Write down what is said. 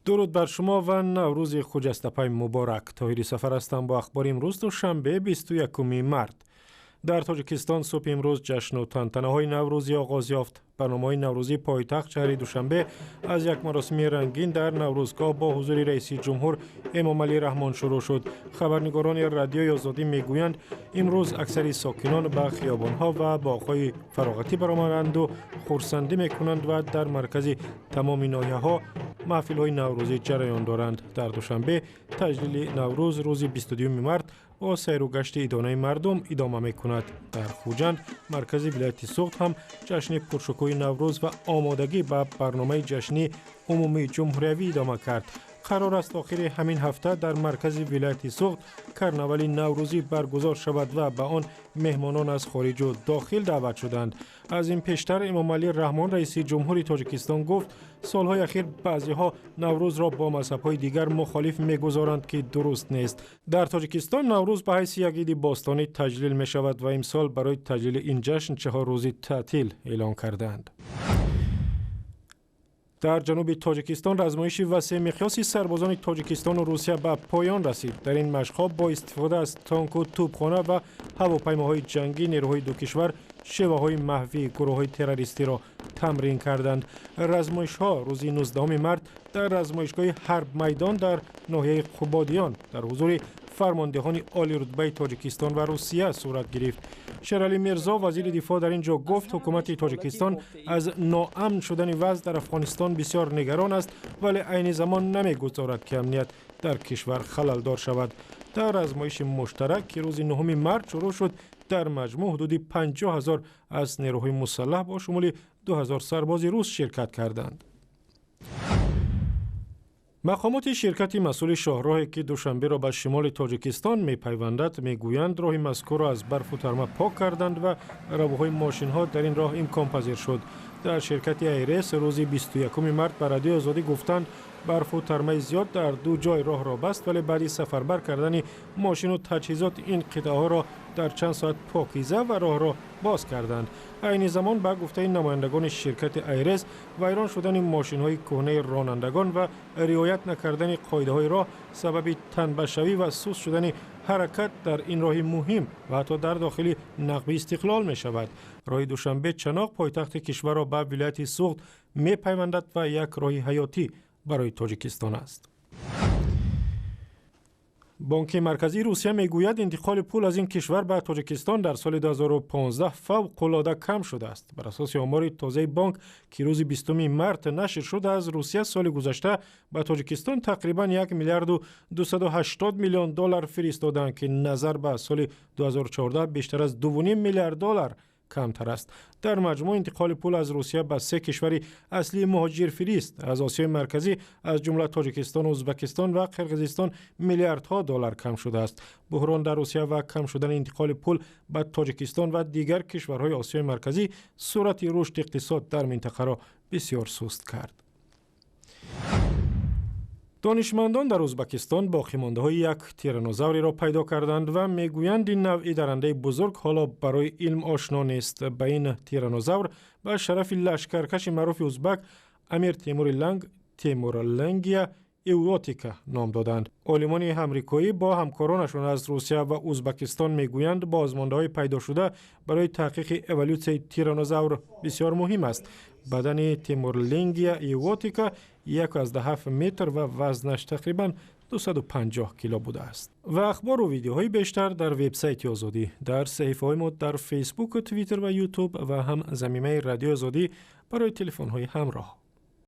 درود بر شما و نوروز خجسته مبارک. طاهری سفر هستم با اخبار امروز دوشنبه 21 مارت. در تاجیکستان صبح امروز جشن و تنتنه‌های نوروزی آغاز یافت. برنامه‌های نوروزی پایتخت شهر دوشنبه از یک مراسم رنگین در نوروزگاه با حضور رئیس جمهور امام علی رحمان شروع شد. خبرنگاران رادیوی آزادی میگویند امروز اکثر ساکنان به خیابان‌ها و باغ‌های فراغتی برآمدند و خرسندی می‌کنند و در مرکز تمام ناحیه‌ها محفل‌های نوروزی جریان دارند. در دوشنبه تاجلili نوروز روز 22 مارت با سیر و گشت ایدانه مردم ادامه می‌کند. در خوجند مرکز ولایت سوخت هم جشن پرشکوه نوروز و آمادگی به برنامه جشنی عمومی جمهوری ادامه کرد. قرار است آخر همین هفته در مرکز ولایت سوخت کرنوالی نوروزی برگزار شود و به آن مهمانان از خارج و داخل دعوت شدند. از این پیشتر امام علی رحمان رئیس جمهوری تاجیکستان گفت سالهای اخیر بعضی‌ها نوروز را با مذهب‌های دیگر مخالف می‌گذارند که درست نیست. در تاجیکستان نوروز به حیث یک عید باستانی تجلیل می‌شود و امسال برای تجلیل این جشن 4 روزی تعطیل اعلان کردند. در جنوب تاجیکستان رزمایشی وسیع مقیاسی سربازان تاجیکستان و روسیه به پایان رسید. در این مشق‌ها با استفاده از تانک و توپخانه و هواپیماهای جنگی نیروهای دو کشور شیوه‌های محوی گروه‌های تروریستی را تمرین کردند. رزمایش‌ها روز 19 مارت در رزمایشگاه ҳарбмайдон در ناحیه قبادیان در حضور فرماندهان عالی رتبه تاجیکستان و روسیه صورت گرفت. شیرعلی میرزا وزیر دفاع در اینجا گفت حکومت تاجیکستان از ناامن شدن وضع در افغانستان بسیار نگران است ولی عین زمان نمیگذارد که امنیت در کشور خللدار شود. در آزمایش مشترک که روز 9 مارت شروع شد در مجموع حدود 50,000 از نیروهای مسلح با شمول 2,000 سرباز روس شرکت کردند. مقامات شرکت مسئول شاهروهی که دوشنبه را به شمال تاجیکستان می‌پیوندد میگویند راه مذکور را از برف و ترمه پاک کردند و روبوهای ماشین ها در این راه امکان پذیر شد. در شرکت ایرس روز 21 مارت به رادیو آزادی گفتند برف و ترمه زیاد در دو جای راه را بست ولی بعد سفربر کردن ماشین و تجهیزات این قطعه ها را در چند ساعت پاکیزه و راه را باز کردند. عین زمان به گفته نمایندگان شرکت ایرس ویران شدن ماشین های کهنه رانندگان و رعایت نکردن قاعده های راه سبب تنبشوی و سوس شدن حرکت در این راه مهم و حتی در داخل نقبی استقلال می شود. راه دوشنبه-چاноق پایتخت کشور را به ولایت سوخت می پیوندد و یک راه حیاتی برای تاجیکستان است. بانک مرکزی روسیه میگوید انتقال پول از این کشور به تاجیکستان در سال 2015 فوق‌العاده کم شده است. بر اساس آمار تازه بانک که روز 20 مارت نشر شده از روسیه سال گذشته به تاجیکستان تقریبا 1 میلیارد و 280 میلیون دلار فرستادند که نظر به سال 2014 بیشتر از 2.5 میلیارد دلار کمتر است. در مجموع انتقال پول از روسیه به 3 کشور اصلی مهاجر فریست از آسیای مرکزی از جمله تاجیکستان و ازبکستان و قرقیزستان میلیاردها دلار کم شده است. بحران در روسیه و کم شدن انتقال پول به تاجیکستان و دیگر کشورهای آسیای مرکزی سرعت رشد اقتصاد در منطقه را بسیار سست کرد. دانشمندان در ازبکستان باقیمانده‌های یک تیرانوزاوری را پیدا کردند و میگویند این نوع درنده بزرگ حالا برای علم آشنا نیست. به این تیرانوزاور به شرف لشکرکش معروف ازبک امیر تیمورلنگیا ایواتیکا نام دادند. عالمان امریکایی با همکارانشان از روسیه و ازبکستان میگویند بازمانده‌های پیدا شده برای تحقیق اِوولوسیون تیرانوزاور بسیار مهم است. بدن تیمورلنگیا ایواتیکا 1.7 متر و وزنش تقریباً 250 کیلو بوده است. و اخبار و ویدیوهای بیشتر در وبسایت آزادی، در صفحه‌های ما در فیسبوک و توییتر و یوتیوب و هم زمینه رادیو آزادی برای تلفن‌های همراه.